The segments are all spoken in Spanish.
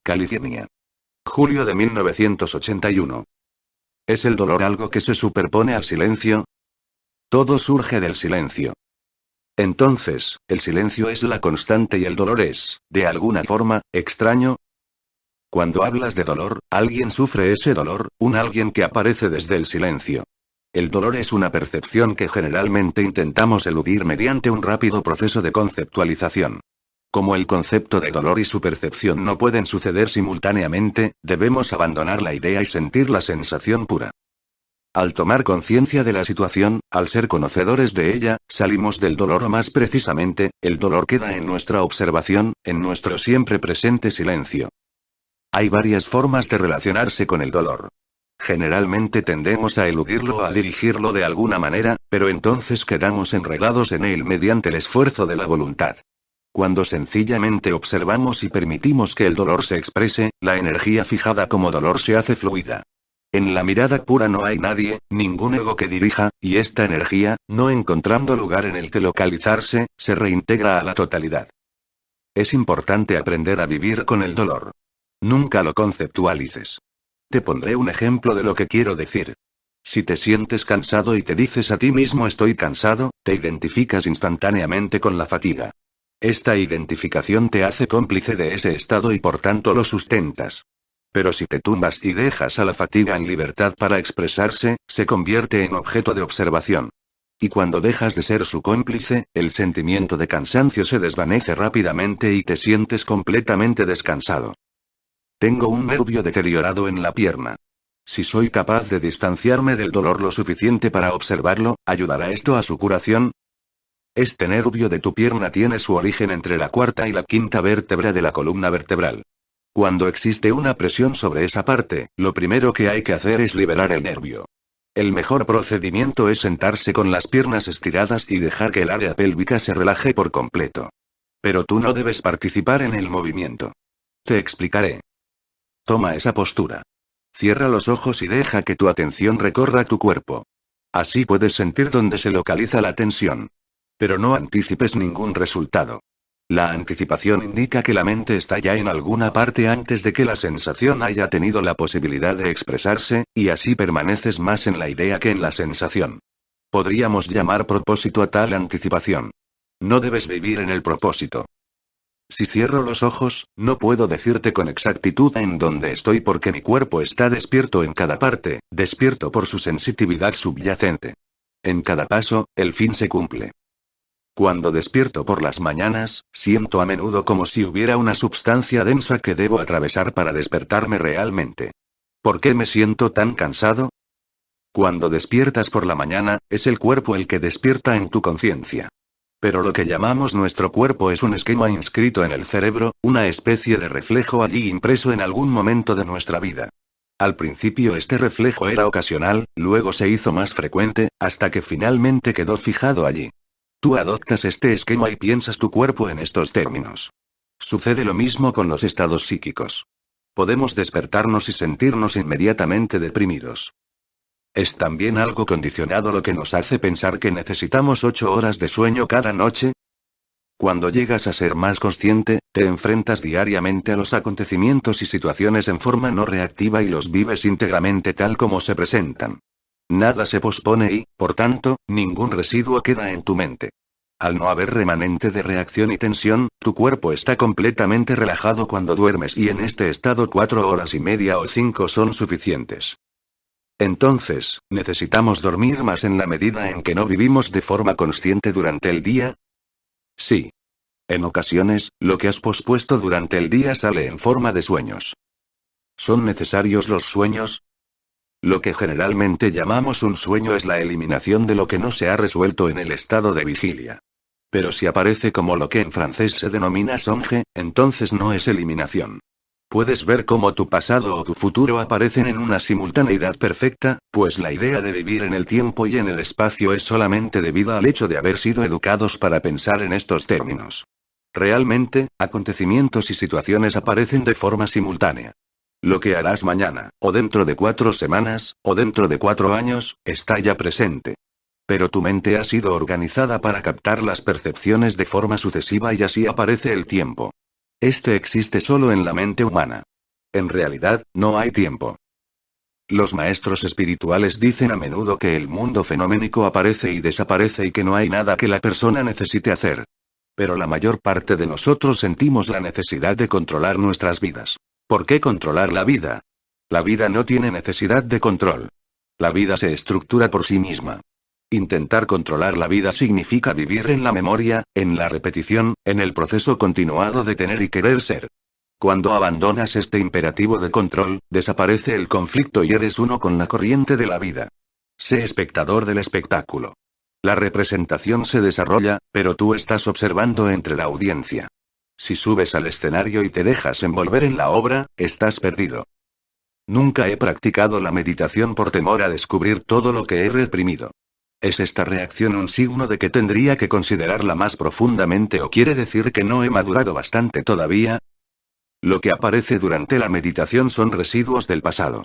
California. Julio de 1981. ¿Es el dolor algo que se superpone al silencio? Todo surge del silencio. Entonces, ¿el silencio es la constante y el dolor es, de alguna forma, extraño? Cuando hablas de dolor, alguien sufre ese dolor, un alguien que aparece desde el silencio. El dolor es una percepción que generalmente intentamos eludir mediante un rápido proceso de conceptualización. Como el concepto de dolor y su percepción no pueden suceder simultáneamente, debemos abandonar la idea y sentir la sensación pura. Al tomar conciencia de la situación, al ser conocedores de ella, salimos del dolor o más precisamente, el dolor queda en nuestra observación, en nuestro siempre presente silencio. Hay varias formas de relacionarse con el dolor. Generalmente tendemos a eludirlo o a dirigirlo de alguna manera, pero entonces quedamos enredados en él mediante el esfuerzo de la voluntad. Cuando sencillamente observamos y permitimos que el dolor se exprese, la energía fijada como dolor se hace fluida. En la mirada pura no hay nadie, ningún ego que dirija, y esta energía, no encontrando lugar en el que localizarse, se reintegra a la totalidad. Es importante aprender a vivir con el dolor. Nunca lo conceptualices. Te pondré un ejemplo de lo que quiero decir. Si te sientes cansado y te dices a ti mismo estoy cansado, te identificas instantáneamente con la fatiga. Esta identificación te hace cómplice de ese estado y por tanto lo sustentas. Pero si te tumbas y dejas a la fatiga en libertad para expresarse, se convierte en objeto de observación. Y cuando dejas de ser su cómplice, el sentimiento de cansancio se desvanece rápidamente y te sientes completamente descansado. Tengo un nervio deteriorado en la pierna. Si soy capaz de distanciarme del dolor lo suficiente para observarlo, ¿ayudará esto a su curación? Este nervio de tu pierna tiene su origen entre la cuarta y la quinta vértebra de la columna vertebral. Cuando existe una presión sobre esa parte, lo primero que hay que hacer es liberar el nervio. El mejor procedimiento es sentarse con las piernas estiradas y dejar que el área pélvica se relaje por completo. Pero tú no debes participar en el movimiento. Te explicaré. Toma esa postura. Cierra los ojos y deja que tu atención recorra tu cuerpo. Así puedes sentir dónde se localiza la tensión. Pero no anticipes ningún resultado. La anticipación indica que la mente está ya en alguna parte antes de que la sensación haya tenido la posibilidad de expresarse, y así permaneces más en la idea que en la sensación. Podríamos llamar propósito a tal anticipación. No debes vivir en el propósito. Si cierro los ojos, no puedo decirte con exactitud en dónde estoy porque mi cuerpo está despierto en cada parte, despierto por su sensitividad subyacente. En cada paso, el fin se cumple. Cuando despierto por las mañanas, siento a menudo como si hubiera una substancia densa que debo atravesar para despertarme realmente. ¿Por qué me siento tan cansado? Cuando despiertas por la mañana, es el cuerpo el que despierta en tu conciencia. Pero lo que llamamos nuestro cuerpo es un esquema inscrito en el cerebro, una especie de reflejo allí impreso en algún momento de nuestra vida. Al principio este reflejo era ocasional, luego se hizo más frecuente, hasta que finalmente quedó fijado allí. Tú adoptas este esquema y piensas tu cuerpo en estos términos. Sucede lo mismo con los estados psíquicos. Podemos despertarnos y sentirnos inmediatamente deprimidos. ¿Es también algo condicionado lo que nos hace pensar que necesitamos 8 horas de sueño cada noche? Cuando llegas a ser más consciente, te enfrentas diariamente a los acontecimientos y situaciones en forma no reactiva y los vives íntegramente tal como se presentan. Nada se pospone y, por tanto, ningún residuo queda en tu mente. Al no haber remanente de reacción y tensión, tu cuerpo está completamente relajado cuando duermes y en este estado 4 horas y media o 5 son suficientes. Entonces, ¿necesitamos dormir más en la medida en que no vivimos de forma consciente durante el día? Sí. En ocasiones, lo que has pospuesto durante el día sale en forma de sueños. ¿Son necesarios los sueños? Lo que generalmente llamamos un sueño es la eliminación de lo que no se ha resuelto en el estado de vigilia. Pero si aparece como lo que en francés se denomina songe, entonces no es eliminación. Puedes ver cómo tu pasado o tu futuro aparecen en una simultaneidad perfecta, pues la idea de vivir en el tiempo y en el espacio es solamente debida al hecho de haber sido educados para pensar en estos términos. Realmente, acontecimientos y situaciones aparecen de forma simultánea. Lo que harás mañana, o dentro de 4 semanas, o dentro de 4 años, está ya presente. Pero tu mente ha sido organizada para captar las percepciones de forma sucesiva y así aparece el tiempo. Este existe solo en la mente humana. En realidad, no hay tiempo. Los maestros espirituales dicen a menudo que el mundo fenoménico aparece y desaparece y que no hay nada que la persona necesite hacer. Pero la mayor parte de nosotros sentimos la necesidad de controlar nuestras vidas. ¿Por qué controlar la vida? La vida no tiene necesidad de control. La vida se estructura por sí misma. Intentar controlar la vida significa vivir en la memoria, en la repetición, en el proceso continuado de tener y querer ser. Cuando abandonas este imperativo de control, desaparece el conflicto y eres uno con la corriente de la vida. Sé espectador del espectáculo. La representación se desarrolla, pero tú estás observando entre la audiencia. Si subes al escenario y te dejas envolver en la obra, estás perdido. Nunca he practicado la meditación por temor a descubrir todo lo que he reprimido. ¿Es esta reacción un signo de que tendría que considerarla más profundamente o quiere decir que no he madurado bastante todavía? Lo que aparece durante la meditación son residuos del pasado.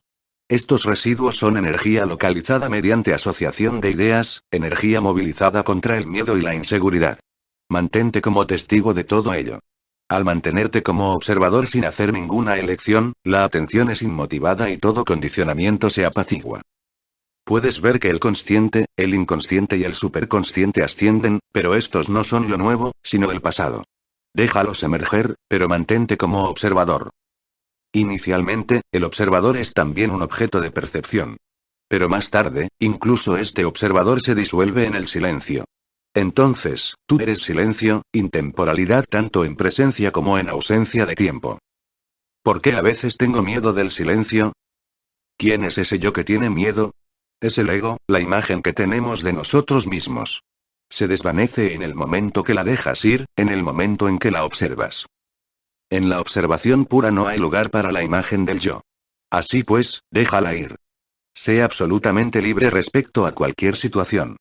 Estos residuos son energía localizada mediante asociación de ideas, energía movilizada contra el miedo y la inseguridad. Mantente como testigo de todo ello. Al mantenerte como observador sin hacer ninguna elección, la atención es inmotivada y todo condicionamiento se apacigua. Puedes ver que el consciente, el inconsciente y el superconsciente ascienden, pero estos no son lo nuevo, sino el pasado. Déjalos emerger, pero mantente como observador. Inicialmente, el observador es también un objeto de percepción. Pero más tarde, incluso este observador se disuelve en el silencio. Entonces, tú eres silencio, intemporalidad tanto en presencia como en ausencia de tiempo. ¿Por qué a veces tengo miedo del silencio? ¿Quién es ese yo que tiene miedo? Es el ego, la imagen que tenemos de nosotros mismos. Se desvanece en el momento que la dejas ir, en el momento en que la observas. En la observación pura no hay lugar para la imagen del yo. Así pues, déjala ir. Sé absolutamente libre respecto a cualquier situación.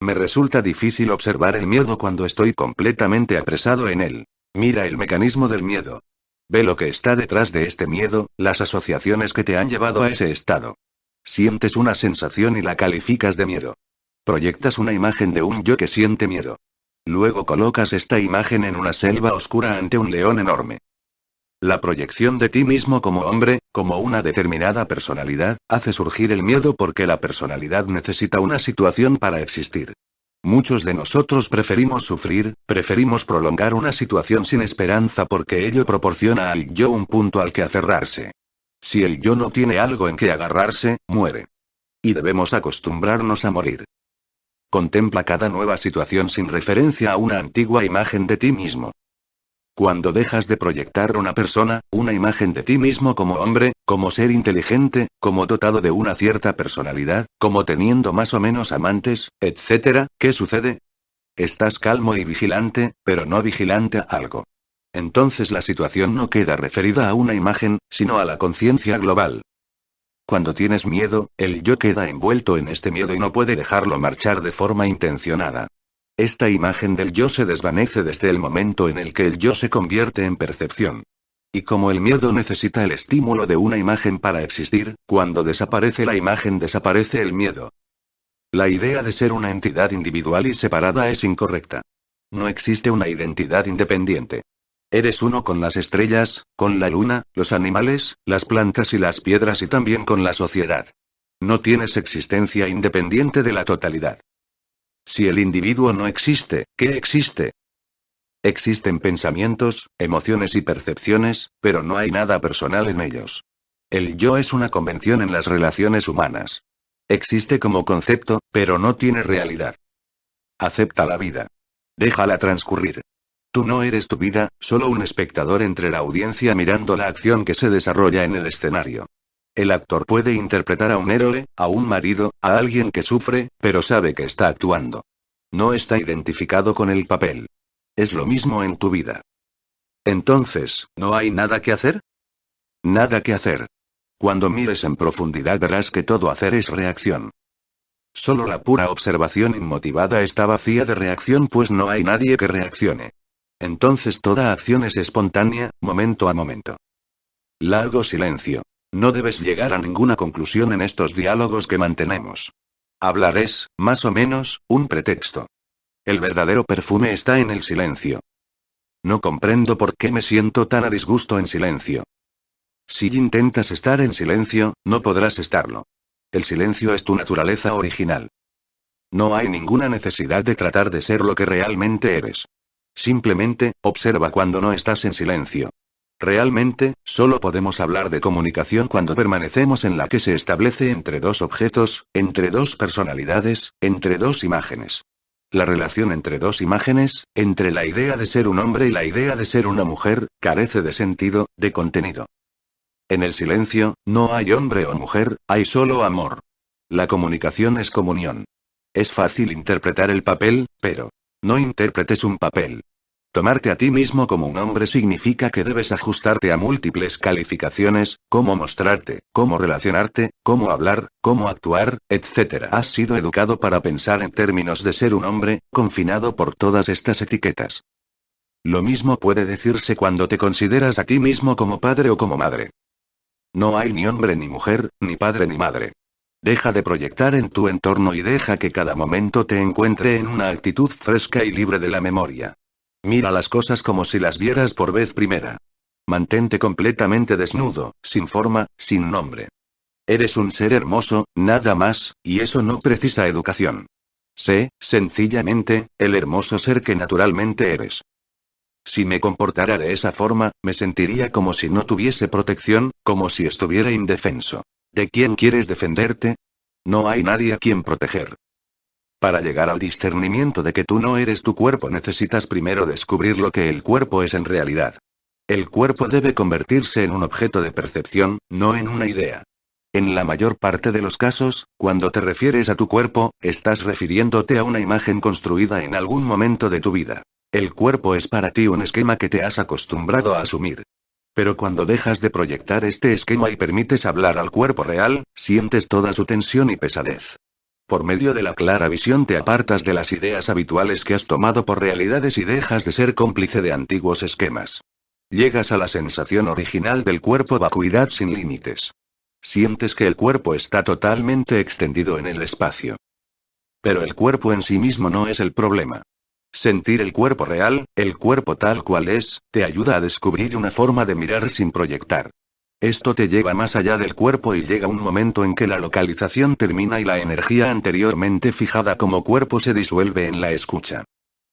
Me resulta difícil observar el miedo cuando estoy completamente apresado en él. Mira el mecanismo del miedo. Ve lo que está detrás de este miedo, las asociaciones que te han llevado a ese estado. Sientes una sensación y la calificas de miedo. Proyectas una imagen de un yo que siente miedo. Luego colocas esta imagen en una selva oscura ante un león enorme. La proyección de ti mismo como hombre, como una determinada personalidad, hace surgir el miedo porque la personalidad necesita una situación para existir. Muchos de nosotros preferimos sufrir, preferimos prolongar una situación sin esperanza porque ello proporciona al yo un punto al que aferrarse. Si el yo no tiene algo en que agarrarse, muere. Y debemos acostumbrarnos a morir. Contempla cada nueva situación sin referencia a una antigua imagen de ti mismo. Cuando dejas de proyectar una persona, una imagen de ti mismo como hombre, como ser inteligente, como dotado de una cierta personalidad, como teniendo más o menos amantes, etc., ¿qué sucede? Estás calmo y vigilante, pero no vigilante a algo. Entonces la situación no queda referida a una imagen, sino a la conciencia global. Cuando tienes miedo, el yo queda envuelto en este miedo y no puede dejarlo marchar de forma intencionada. Esta imagen del yo se desvanece desde el momento en el que el yo se convierte en percepción. Y como el miedo necesita el estímulo de una imagen para existir, cuando desaparece la imagen desaparece el miedo. La idea de ser una entidad individual y separada es incorrecta. No existe una identidad independiente. Eres uno con las estrellas, con la luna, los animales, las plantas y las piedras y también con la sociedad. No tienes existencia independiente de la totalidad. Si el individuo no existe, ¿qué existe? Existen pensamientos, emociones y percepciones, pero no hay nada personal en ellos. El yo es una convención en las relaciones humanas. Existe como concepto, pero no tiene realidad. Acepta la vida. Déjala transcurrir. Tú no eres tu vida, solo un espectador entre la audiencia mirando la acción que se desarrolla en el escenario. El actor puede interpretar a un héroe, a un marido, a alguien que sufre, pero sabe que está actuando. No está identificado con el papel. Es lo mismo en tu vida. Entonces, ¿no hay nada que hacer? Nada que hacer. Cuando mires en profundidad verás que todo hacer es reacción. Solo la pura observación inmotivada está vacía de reacción pues no hay nadie que reaccione. Entonces toda acción es espontánea, momento a momento. Largo silencio. No debes llegar a ninguna conclusión en estos diálogos que mantenemos. Hablar es, más o menos, un pretexto. El verdadero perfume está en el silencio. No comprendo por qué me siento tan a disgusto en silencio. Si intentas estar en silencio, no podrás estarlo. El silencio es tu naturaleza original. No hay ninguna necesidad de tratar de ser lo que realmente eres. Simplemente, observa cuando no estás en silencio. Realmente, solo podemos hablar de comunicación cuando permanecemos en la que se establece entre dos objetos, entre dos personalidades, entre dos imágenes. La relación entre dos imágenes, entre la idea de ser un hombre y la idea de ser una mujer, carece de sentido, de contenido. En el silencio, no hay hombre o mujer, hay solo amor. La comunicación es comunión. Es fácil interpretar el papel, pero no interpretes un papel. Tomarte a ti mismo como un hombre significa que debes ajustarte a múltiples calificaciones, cómo mostrarte, cómo relacionarte, cómo hablar, cómo actuar, etc. Has sido educado para pensar en términos de ser un hombre, confinado por todas estas etiquetas. Lo mismo puede decirse cuando te consideras a ti mismo como padre o como madre. No hay ni hombre ni mujer, ni padre ni madre. Deja de proyectar en tu entorno y deja que cada momento te encuentre en una actitud fresca y libre de la memoria. Mira las cosas como si las vieras por vez primera. Mantente completamente desnudo, sin forma, sin nombre. Eres un ser hermoso, nada más, y eso no precisa educación. Sé, sencillamente, el hermoso ser que naturalmente eres. Si me comportara de esa forma, me sentiría como si no tuviese protección, como si estuviera indefenso. ¿De quién quieres defenderte? No hay nadie a quien proteger. Para llegar al discernimiento de que tú no eres tu cuerpo necesitas primero descubrir lo que el cuerpo es en realidad. El cuerpo debe convertirse en un objeto de percepción, no en una idea. En la mayor parte de los casos, cuando te refieres a tu cuerpo, estás refiriéndote a una imagen construida en algún momento de tu vida. El cuerpo es para ti un esquema que te has acostumbrado a asumir. Pero cuando dejas de proyectar este esquema y permites hablar al cuerpo real, sientes toda su tensión y pesadez. Por medio de la clara visión te apartas de las ideas habituales que has tomado por realidades y dejas de ser cómplice de antiguos esquemas. Llegas a la sensación original del cuerpo, vacuidad sin límites. Sientes que el cuerpo está totalmente extendido en el espacio. Pero el cuerpo en sí mismo no es el problema. Sentir el cuerpo real, el cuerpo tal cual es, te ayuda a descubrir una forma de mirar sin proyectar. Esto te lleva más allá del cuerpo y llega un momento en que la localización termina y la energía anteriormente fijada como cuerpo se disuelve en la escucha.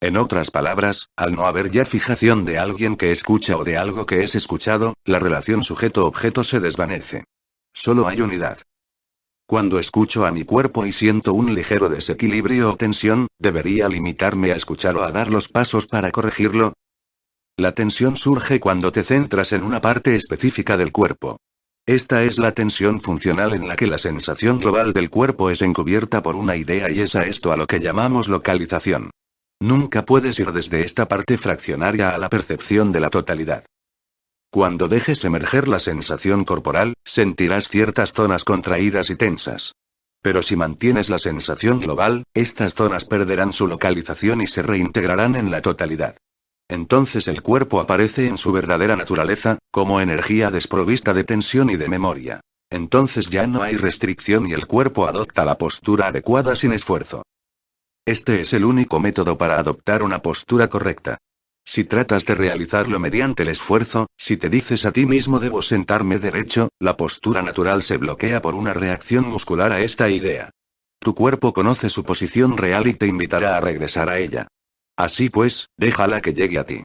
En otras palabras, al no haber ya fijación de alguien que escucha o de algo que es escuchado, la relación sujeto-objeto se desvanece. Solo hay unidad. Cuando escucho a mi cuerpo y siento un ligero desequilibrio o tensión, ¿debería limitarme a escuchar o a dar los pasos para corregirlo? La tensión surge cuando te centras en una parte específica del cuerpo. Esta es la tensión funcional en la que la sensación global del cuerpo es encubierta por una idea y es a esto a lo que llamamos localización. Nunca puedes ir desde esta parte fraccionaria a la percepción de la totalidad. Cuando dejes emerger la sensación corporal, sentirás ciertas zonas contraídas y tensas. Pero si mantienes la sensación global, estas zonas perderán su localización y se reintegrarán en la totalidad. Entonces el cuerpo aparece en su verdadera naturaleza, como energía desprovista de tensión y de memoria. Entonces ya no hay restricción y el cuerpo adopta la postura adecuada sin esfuerzo. Este es el único método para adoptar una postura correcta. Si tratas de realizarlo mediante el esfuerzo, si te dices a ti mismo debo sentarme derecho, la postura natural se bloquea por una reacción muscular a esta idea. Tu cuerpo conoce su posición real y te invitará a regresar a ella. Así pues, déjala que llegue a ti.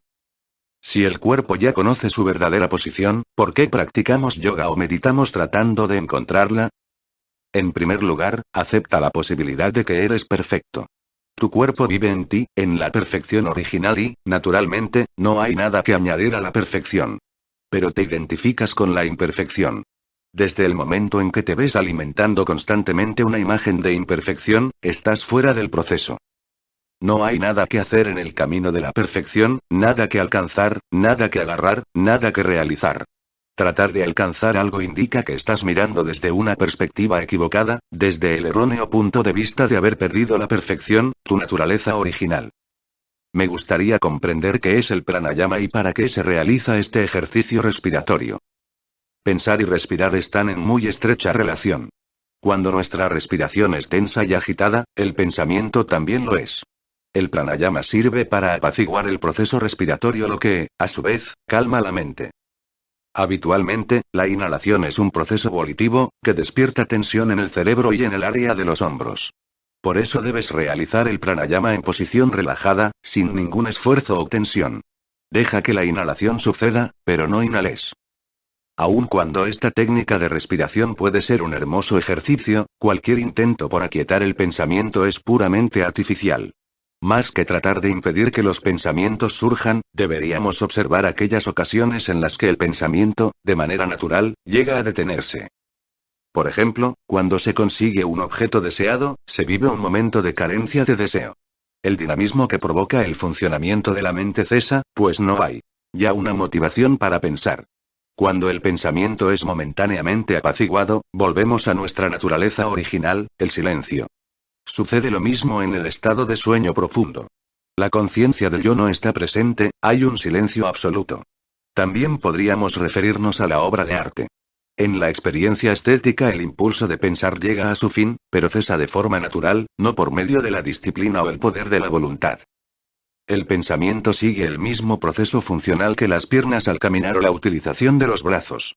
Si el cuerpo ya conoce su verdadera posición, ¿por qué practicamos yoga o meditamos tratando de encontrarla? En primer lugar, acepta la posibilidad de que eres perfecto. Tu cuerpo vive en ti, en la perfección original y, naturalmente, no hay nada que añadir a la perfección. Pero te identificas con la imperfección. Desde el momento en que te ves alimentando constantemente una imagen de imperfección, estás fuera del proceso. No hay nada que hacer en el camino de la perfección, nada que alcanzar, nada que agarrar, nada que realizar. Tratar de alcanzar algo indica que estás mirando desde una perspectiva equivocada, desde el erróneo punto de vista de haber perdido la perfección, tu naturaleza original. Me gustaría comprender qué es el pranayama y para qué se realiza este ejercicio respiratorio. Pensar y respirar están en muy estrecha relación. Cuando nuestra respiración es tensa y agitada, el pensamiento también lo es. El pranayama sirve para apaciguar el proceso respiratorio, lo que, a su vez, calma la mente. Habitualmente, la inhalación es un proceso volitivo, que despierta tensión en el cerebro y en el área de los hombros. Por eso debes realizar el pranayama en posición relajada, sin ningún esfuerzo o tensión. Deja que la inhalación suceda, pero no inhales. Aun cuando esta técnica de respiración puede ser un hermoso ejercicio, cualquier intento por aquietar el pensamiento es puramente artificial. Más que tratar de impedir que los pensamientos surjan, deberíamos observar aquellas ocasiones en las que el pensamiento, de manera natural, llega a detenerse. Por ejemplo, cuando se consigue un objeto deseado, se vive un momento de carencia de deseo. El dinamismo que provoca el funcionamiento de la mente cesa, pues no hay ya una motivación para pensar. Cuando el pensamiento es momentáneamente apaciguado, volvemos a nuestra naturaleza original, el silencio. Sucede lo mismo en el estado de sueño profundo. La conciencia del yo no está presente, hay un silencio absoluto. También podríamos referirnos a la obra de arte. En la experiencia estética el impulso de pensar llega a su fin, pero cesa de forma natural, no por medio de la disciplina o el poder de la voluntad. El pensamiento sigue el mismo proceso funcional que las piernas al caminar o la utilización de los brazos.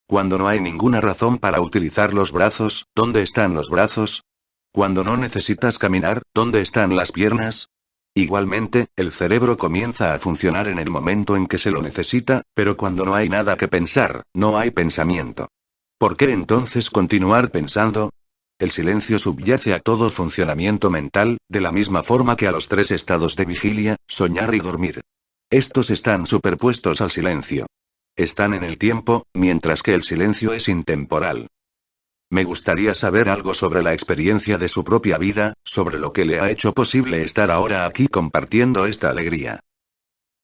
Cuando no hay ninguna razón para utilizar los brazos, ¿dónde están los brazos? Cuando no necesitas caminar, ¿dónde están las piernas? Igualmente, el cerebro comienza a funcionar en el momento en que se lo necesita, pero cuando no hay nada que pensar, no hay pensamiento. ¿Por qué entonces continuar pensando? El silencio subyace a todo funcionamiento mental, de la misma forma que a los 3 estados de vigilia, soñar y dormir. Estos están superpuestos al silencio. Están en el tiempo, mientras que el silencio es intemporal. Me gustaría saber algo sobre la experiencia de su propia vida, sobre lo que le ha hecho posible estar ahora aquí compartiendo esta alegría.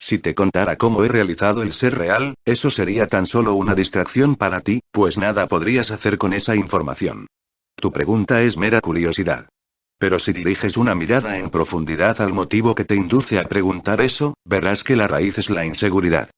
Si te contara cómo he realizado el ser real, eso sería tan solo una distracción para ti, pues nada podrías hacer con esa información. Tu pregunta es mera curiosidad. Pero si diriges una mirada en profundidad al motivo que te induce a preguntar eso, verás que la raíz es la inseguridad.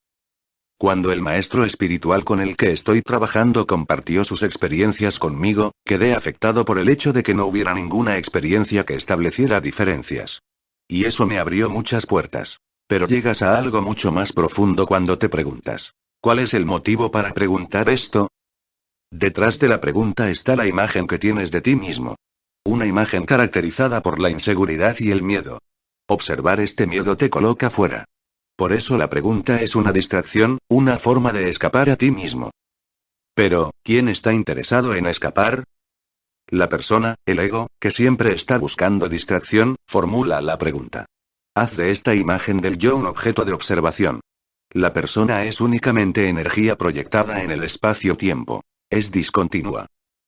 Cuando el maestro espiritual con el que estoy trabajando compartió sus experiencias conmigo, quedé afectado por el hecho de que no hubiera ninguna experiencia que estableciera diferencias. Y eso me abrió muchas puertas. Pero llegas a algo mucho más profundo cuando te preguntas, ¿cuál es el motivo para preguntar esto? Detrás de la pregunta está la imagen que tienes de ti mismo. Una imagen caracterizada por la inseguridad y el miedo. Observar este miedo te coloca fuera. Por eso la pregunta es una distracción, una forma de escapar a ti mismo. Pero, ¿quién está interesado en escapar? La persona, el ego, que siempre está buscando distracción, formula la pregunta. Haz de esta imagen del yo un objeto de observación. La persona es únicamente energía proyectada en el espacio-tiempo. Es discontinua.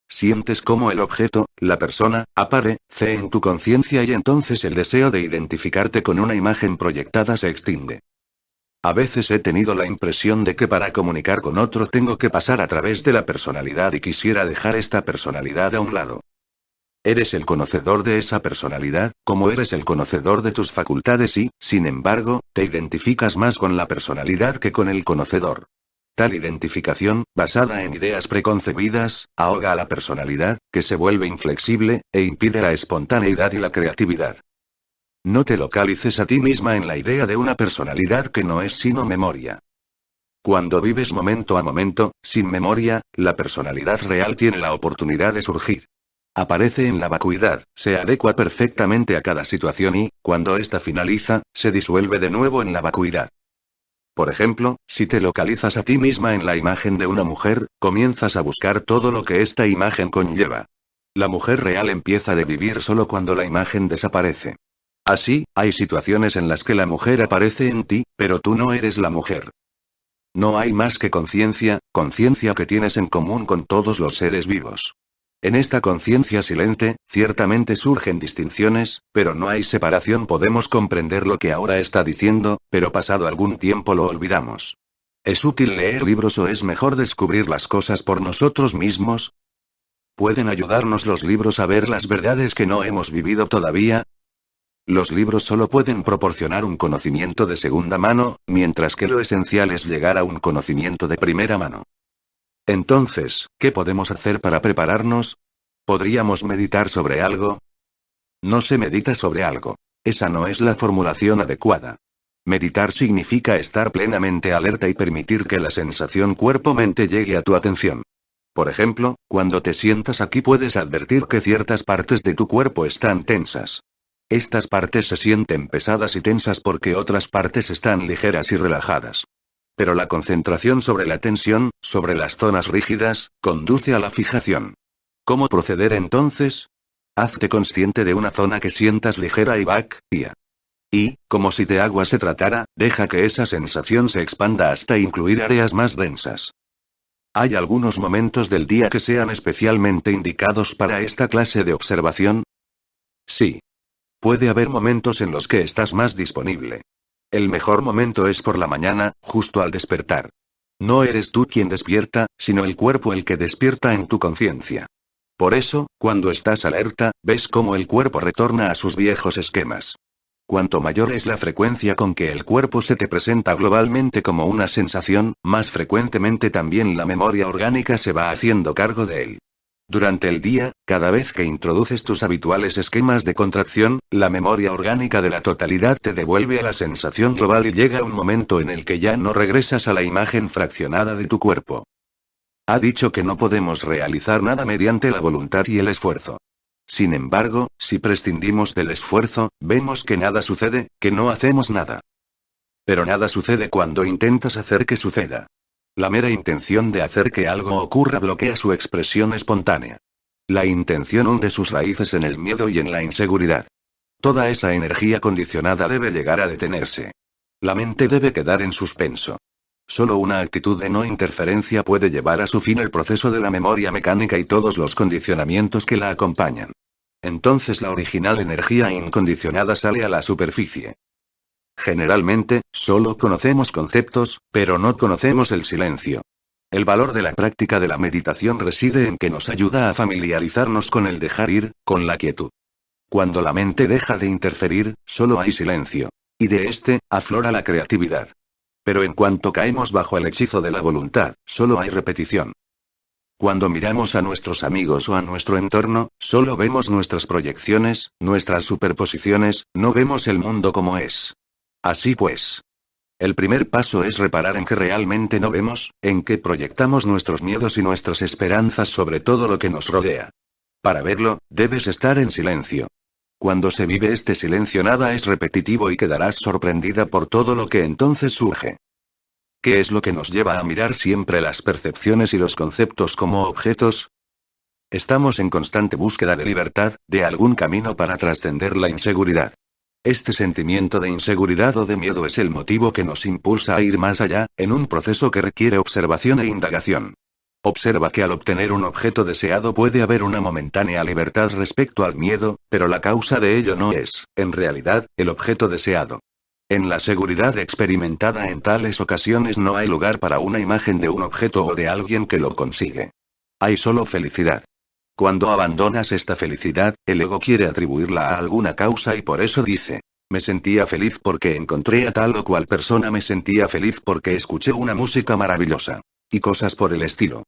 Sientes cómo el objeto, la persona, aparece en tu conciencia y entonces el deseo de identificarte con una imagen proyectada se extingue. A veces he tenido la impresión de que para comunicar con otro tengo que pasar a través de la personalidad y quisiera dejar esta personalidad a un lado. Eres el conocedor de esa personalidad, como eres el conocedor de tus facultades y, sin embargo, te identificas más con la personalidad que con el conocedor. Tal identificación, basada en ideas preconcebidas, ahoga a la personalidad, que se vuelve inflexible, e impide la espontaneidad y la creatividad. No te localices a ti misma en la idea de una personalidad que no es sino memoria. Cuando vives momento a momento, sin memoria, la personalidad real tiene la oportunidad de surgir. Aparece en la vacuidad, se adecua perfectamente a cada situación y, cuando ésta finaliza, se disuelve de nuevo en la vacuidad. Por ejemplo, si te localizas a ti misma en la imagen de una mujer, comienzas a buscar todo lo que esta imagen conlleva. La mujer real empieza a vivir solo cuando la imagen desaparece. Así, hay situaciones en las que la mujer aparece en ti, pero tú no eres la mujer. No hay más que conciencia que tienes en común con todos los seres vivos. En esta conciencia silente, ciertamente surgen distinciones, pero no hay separación. Podemos comprender lo que ahora está diciendo, pero pasado algún tiempo lo olvidamos. ¿Es útil leer libros o es mejor descubrir las cosas por nosotros mismos? ¿Pueden ayudarnos los libros a ver las verdades que no hemos vivido todavía? Los libros solo pueden proporcionar un conocimiento de segunda mano, mientras que lo esencial es llegar a un conocimiento de primera mano. Entonces, ¿qué podemos hacer para prepararnos? ¿Podríamos meditar sobre algo? No se medita sobre algo. Esa no es la formulación adecuada. Meditar significa estar plenamente alerta y permitir que la sensación cuerpo-mente llegue a tu atención. Por ejemplo, cuando te sientas aquí puedes advertir que ciertas partes de tu cuerpo están tensas. Estas partes se sienten pesadas y tensas porque otras partes están ligeras y relajadas. Pero la concentración sobre la tensión, sobre las zonas rígidas, conduce a la fijación. ¿Cómo proceder entonces? Hazte consciente de una zona que sientas ligera y vacía. Y, como si de agua se tratara, deja que esa sensación se expanda hasta incluir áreas más densas. ¿Hay algunos momentos del día que sean especialmente indicados para esta clase de observación? Sí. Puede haber momentos en los que estás más disponible. El mejor momento es por la mañana, justo al despertar. No eres tú quien despierta, sino el cuerpo el que despierta en tu conciencia. Por eso, cuando estás alerta, ves cómo el cuerpo retorna a sus viejos esquemas. Cuanto mayor es la frecuencia con que el cuerpo se te presenta globalmente como una sensación, más frecuentemente también la memoria orgánica se va haciendo cargo de él. Durante el día, cada vez que introduces tus habituales esquemas de contracción, la memoria orgánica de la totalidad te devuelve a la sensación global y llega un momento en el que ya no regresas a la imagen fraccionada de tu cuerpo. Ha dicho que no podemos realizar nada mediante la voluntad y el esfuerzo. Sin embargo, si prescindimos del esfuerzo, vemos que nada sucede, que no hacemos nada. Pero nada sucede cuando intentas hacer que suceda. La mera intención de hacer que algo ocurra bloquea su expresión espontánea. La intención hunde sus raíces en el miedo y en la inseguridad. Toda esa energía condicionada debe llegar a detenerse. La mente debe quedar en suspenso. Solo una actitud de no interferencia puede llevar a su fin el proceso de la memoria mecánica y todos los condicionamientos que la acompañan. Entonces la original energía incondicionada sale a la superficie. Generalmente, solo conocemos conceptos, pero no conocemos el silencio. El valor de la práctica de la meditación reside en que nos ayuda a familiarizarnos con el dejar ir, con la quietud. Cuando la mente deja de interferir, solo hay silencio. Y de este, aflora la creatividad. Pero en cuanto caemos bajo el hechizo de la voluntad, solo hay repetición. Cuando miramos a nuestros amigos o a nuestro entorno, solo vemos nuestras proyecciones, nuestras superposiciones, no vemos el mundo como es. Así pues, el primer paso es reparar en que realmente no vemos, en que proyectamos nuestros miedos y nuestras esperanzas sobre todo lo que nos rodea. Para verlo, debes estar en silencio. Cuando se vive este silencio nada es repetitivo y quedarás sorprendida por todo lo que entonces surge. ¿Qué es lo que nos lleva a mirar siempre las percepciones y los conceptos como objetos? Estamos en constante búsqueda de libertad, de algún camino para trascender la inseguridad. Este sentimiento de inseguridad o de miedo es el motivo que nos impulsa a ir más allá, en un proceso que requiere observación e indagación. Observa que al obtener un objeto deseado puede haber una momentánea libertad respecto al miedo, pero la causa de ello no es, en realidad, el objeto deseado. En la seguridad experimentada en tales ocasiones no hay lugar para una imagen de un objeto o de alguien que lo consigue. Hay solo felicidad. Cuando abandonas esta felicidad, el ego quiere atribuirla a alguna causa y por eso dice: me sentía feliz porque encontré a tal o cual persona, me sentía feliz porque escuché una música maravillosa. Y cosas por el estilo.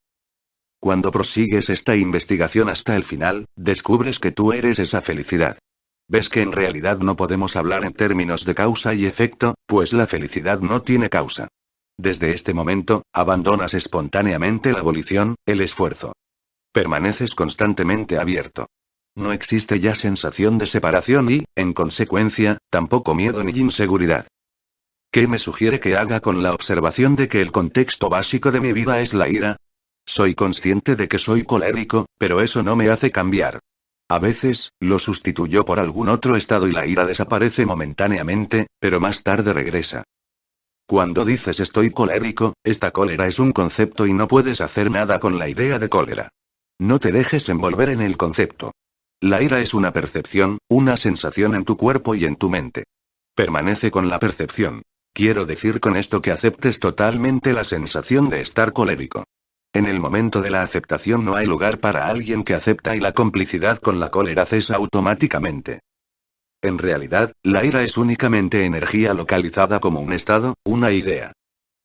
Cuando prosigues esta investigación hasta el final, descubres que tú eres esa felicidad. Ves que en realidad no podemos hablar en términos de causa y efecto, pues la felicidad no tiene causa. Desde este momento, abandonas espontáneamente la volición, el esfuerzo. Permaneces constantemente abierto. No existe ya sensación de separación y, en consecuencia, tampoco miedo ni inseguridad. ¿Qué me sugiere que haga con la observación de que el contexto básico de mi vida es la ira? Soy consciente de que soy colérico, pero eso no me hace cambiar. A veces, lo sustituyo por algún otro estado y la ira desaparece momentáneamente, pero más tarde regresa. Cuando dices estoy colérico, esta cólera es un concepto y no puedes hacer nada con la idea de cólera. No te dejes envolver en el concepto. La ira es una percepción, una sensación en tu cuerpo y en tu mente. Permanece con la percepción. Quiero decir con esto que aceptes totalmente la sensación de estar colérico. En el momento de la aceptación no hay lugar para alguien que acepta y la complicidad con la cólera cesa automáticamente. En realidad, la ira es únicamente energía localizada como un estado, una idea.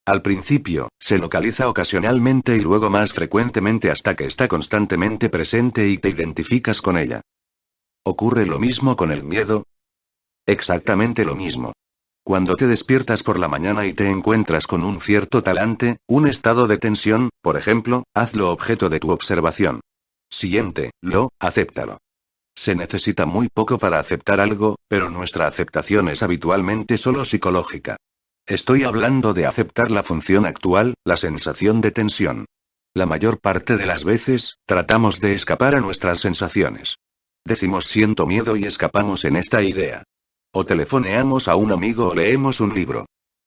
Al principio, se localiza ocasionalmente y luego más frecuentemente hasta que está constantemente presente y te identificas con ella. ¿Ocurre lo mismo con el miedo? Exactamente lo mismo. Cuando te despiertas por la mañana y te encuentras con un cierto talante, un estado de tensión, por ejemplo, hazlo objeto de tu observación. Siguiente, acéptalo. Se necesita muy poco para aceptar algo, pero nuestra aceptación es habitualmente solo psicológica. Estoy hablando de aceptar la función actual, la sensación de tensión. La mayor parte de las veces, tratamos de escapar a nuestras sensaciones. Decimos siento miedo y escapamos en esta idea. O telefoneamos a un amigo o leemos un libro.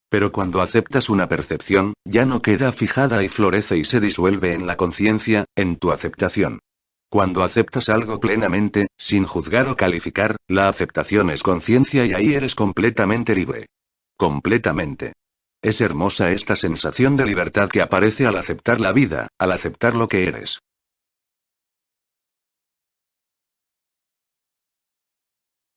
Pero cuando aceptas una percepción, ya no queda fijada y florece y se disuelve en la conciencia, en tu aceptación. Cuando aceptas algo plenamente, sin juzgar o calificar, la aceptación es conciencia y ahí eres completamente libre. Completamente. Es hermosa esta sensación de libertad que aparece al aceptar la vida, al aceptar lo que eres.